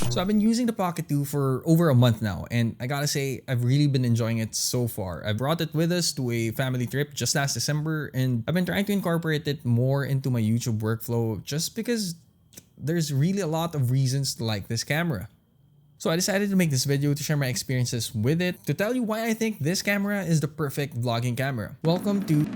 So I've been using the Pocket 2 for over a month now, and I gotta say, I've really been enjoying it so far. I brought it with us to a family trip just last December, and I've been trying to incorporate it more into my YouTube workflow just because there's really a lot of reasons to like this camera. So I decided to make this video to share my experiences with it, to tell you why I think this camera is the perfect vlogging camera. Welcome to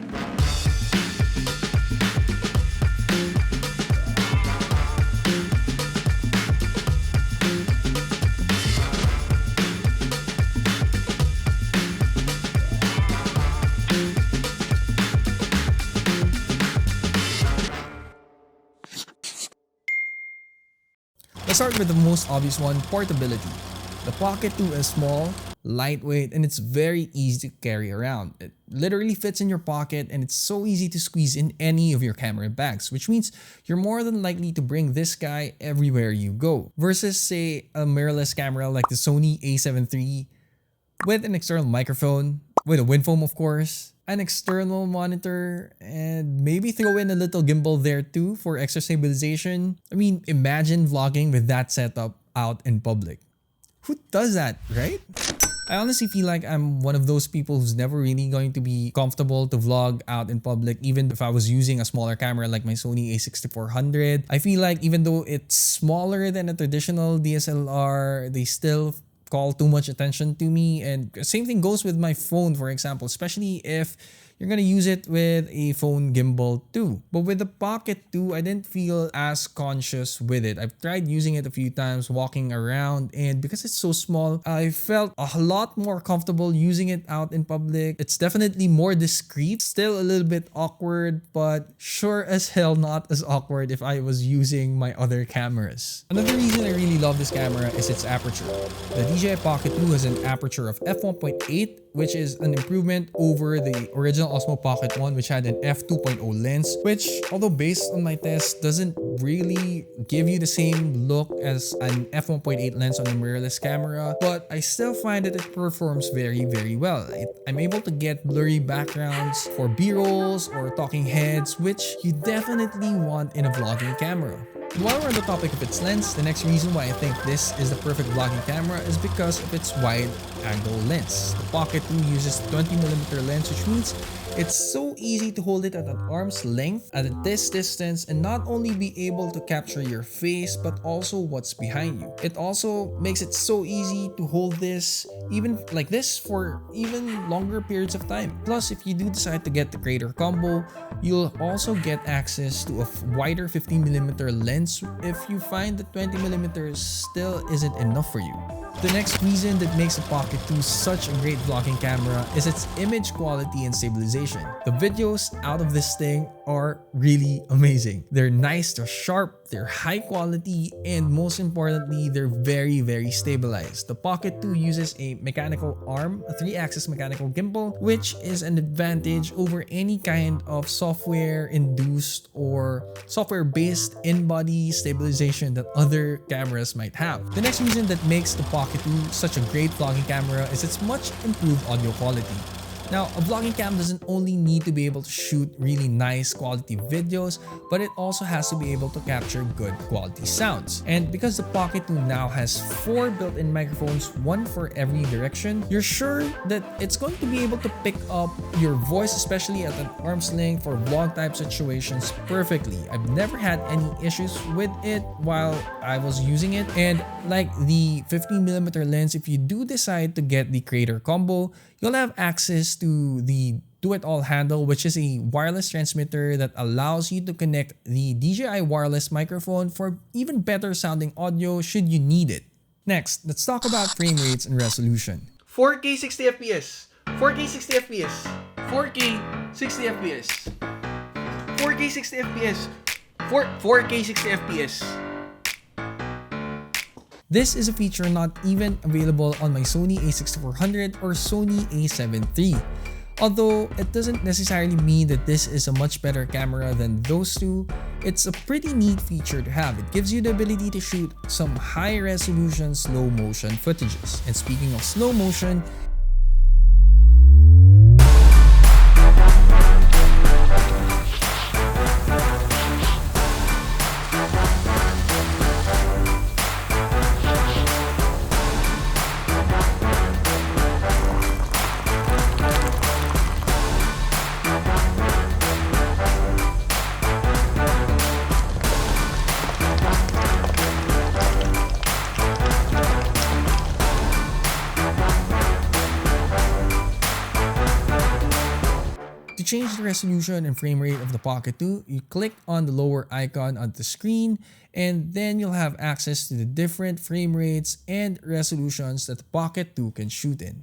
Let's start with the most obvious one, portability. The Pocket 2 is small, lightweight, and it's very easy to carry around. It literally fits in your pocket and it's so easy to squeeze in any of your camera bags, which means you're more than likely to bring this guy everywhere you go. Versus say a mirrorless camera like the Sony a7 III with an external microphone, with a wind foam of course, an external monitor, and maybe throw in a little gimbal there too for extra stabilization. I mean, imagine vlogging with that setup out in public. Who does that, right? I honestly feel like I'm one of those people who's never really going to be comfortable to vlog out in public, even if I was using a smaller camera like my Sony a6400. I feel like even though it's smaller than a traditional DSLR, they still call too much attention to me. And same thing goes with my phone, for example, especially if you're gonna use it with a phone gimbal too. But with the Pocket 2, I didn't feel as conscious with it. I've tried using it a few times walking around, and because it's so small, I felt a lot more comfortable using it out in public. It's definitely more discreet, still a little bit awkward, but sure as hell not as awkward if I was using my other cameras. Another reason I really love this camera is its aperture. The DJI Pocket 2 has an aperture of f1.8, which is an improvement over the original Osmo Pocket 1, which had an f2.0 lens, which, although based on my test, doesn't really give you the same look as an f1.8 lens on a mirrorless camera, but I still find that it performs very, very well. I'm able to get blurry backgrounds for B-rolls or talking heads, which you definitely want in a vlogging camera. And while we're on the topic of its lens, the next reason why I think this is the perfect vlogging camera is because of its wide angle lens. The Pocket 2 uses 20mm lens, which means it's so easy to hold it at an arm's length at this distance and not only be able to capture your face but also what's behind you. It also makes it so easy to hold this even like this for even longer periods of time. Plus, if you do decide to get the creator combo, you'll also get access to a wider 15mm lens if you find that 20mm still isn't enough for you. The next reason that makes the Pocket 2 such a great vlogging camera is its image quality and stabilization. The videos out of this thing are really amazing. They're nice, they're sharp, they're high quality, and most importantly, they're very, very stabilized. The Pocket 2 uses a mechanical arm, a 3-axis mechanical gimbal, which is an advantage over any kind of software-induced or software-based in-body stabilization that other cameras might have. The next reason that makes the Pocket 2 such a great vlogging camera is its much improved audio quality. Now, a vlogging cam doesn't only need to be able to shoot really nice quality videos, but it also has to be able to capture good quality sounds. And because the Pocket 2 now has 4 built-in microphones, one for every direction, you're sure that it's going to be able to pick up your voice, especially at an arm's length for vlog type situations perfectly. I've never had any issues with it while I was using it. And like the 15mm lens, if you do decide to get the creator combo, you'll have access to the do-it-all handle, which is a wireless transmitter that allows you to connect the DJI wireless microphone for even better sounding audio should you need it. Next, let's talk about frame rates and resolution. 4K 60 FPS, 4K 60 FPS, 4K 60 FPS, 4K 60 FPS, 4K 60 FPS. This is a feature not even available on my Sony a6400 or Sony a7 III. Although it doesn't necessarily mean that this is a much better camera than those two, it's a pretty neat feature to have. It gives you the ability to shoot some high resolution slow motion footages. And speaking of slow motion, change the resolution and frame rate of the Pocket 2, you click on the lower icon on the screen, and then you'll have access to the different frame rates and resolutions that the Pocket 2 can shoot in.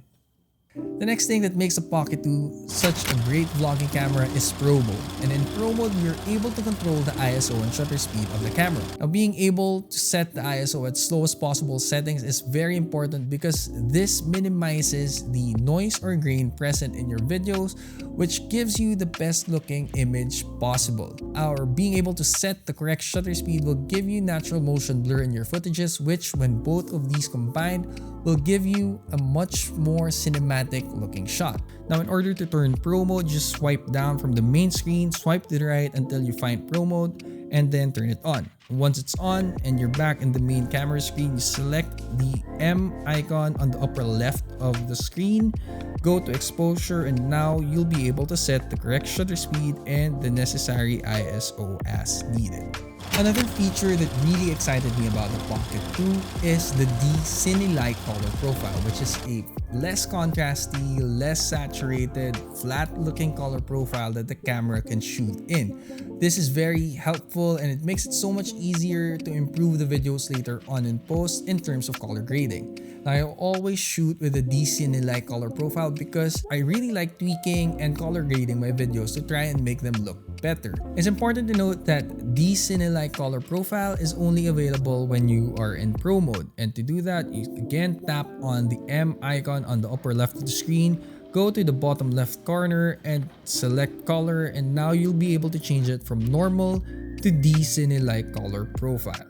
The next thing that makes the Pocket 2 such a great vlogging camera is Pro Mode. And in Pro Mode, you're able to control the ISO and shutter speed of the camera. Now, being able to set the ISO at slowest possible settings is very important because this minimizes the noise or grain present in your videos, which gives you the best looking image possible. Or being able to set the correct shutter speed will give you natural motion blur in your footages, which when both of these combined will give you a much more cinematic looking shot. Now, in order to turn Pro Mode, just swipe down from the main screen, swipe to the right until you find Pro Mode, and then turn it on. Once it's on and you're back in the main camera screen, you select the M icon on the upper left of the screen, go to exposure, and now you'll be able to set the correct shutter speed and the necessary ISO as needed. Another feature that really excited me about the Pocket 2 is the Cine Light color profile, which is a less contrasty, less saturated, flat looking color profile that the camera can shoot in. This is very helpful and it makes it so much easier to improve the videos later on in post in terms of color grading. Now, I always shoot with the Cine Light color profile because I really like tweaking and color grading my videos to try and make them look better. It's important to note that Cine Light color profile is only available when you are in Pro Mode, and to do that, you again tap on the M icon on the upper left of the screen, go to the bottom left corner and select color, and now you'll be able to change it from normal to Cine Light color profile.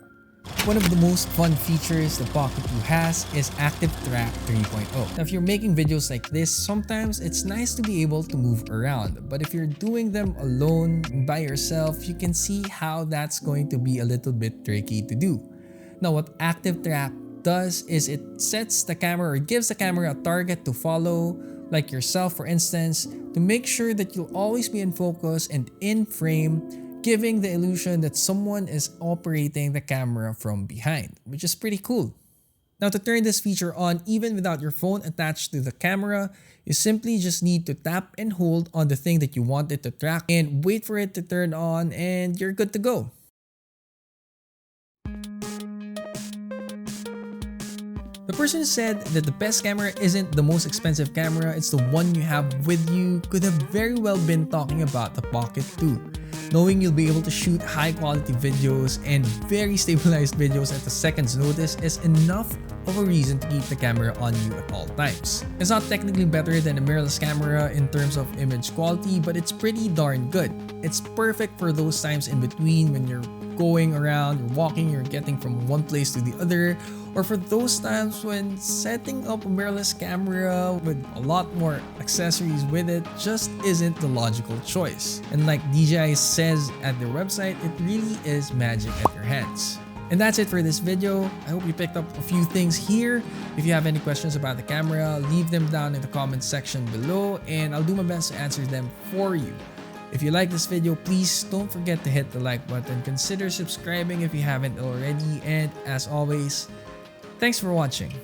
One of the most fun features the Pocket 2 has is Active Track 3.0. Now, if you're making videos like this, sometimes it's nice to be able to move around. But if you're doing them alone, by yourself, you can see how that's going to be a little bit tricky to do. Now, what Active Track does is it sets the camera or gives the camera a target to follow, like yourself for instance, to make sure that you'll always be in focus and in frame, giving the illusion that someone is operating the camera from behind, which is pretty cool. Now, to turn this feature on even without your phone attached to the camera, you simply just need to tap and hold on the thing that you want it to track and wait for it to turn on and you're good to go. The person who said that the best camera isn't the most expensive camera, it's the one you have with you, could have very well been talking about the Pocket 2. Knowing you'll be able to shoot high quality videos and very stabilized videos at a second's notice is enough of a reason to keep the camera on you at all times. It's not technically better than a mirrorless camera in terms of image quality, but it's pretty darn good. It's perfect for those times in between when you're going around, you're walking, you're getting from one place to the other, or for those times when setting up a mirrorless camera with a lot more accessories with it just isn't the logical choice. And like DJI says at their website, it really is magic at your hands. And that's it for this video. I hope you picked up a few things here. If you have any questions about the camera, leave them down in the comment section below and I'll do my best to answer them for you. If you like this video, please don't forget to hit the like button. Consider subscribing if you haven't already. And as always, thanks for watching.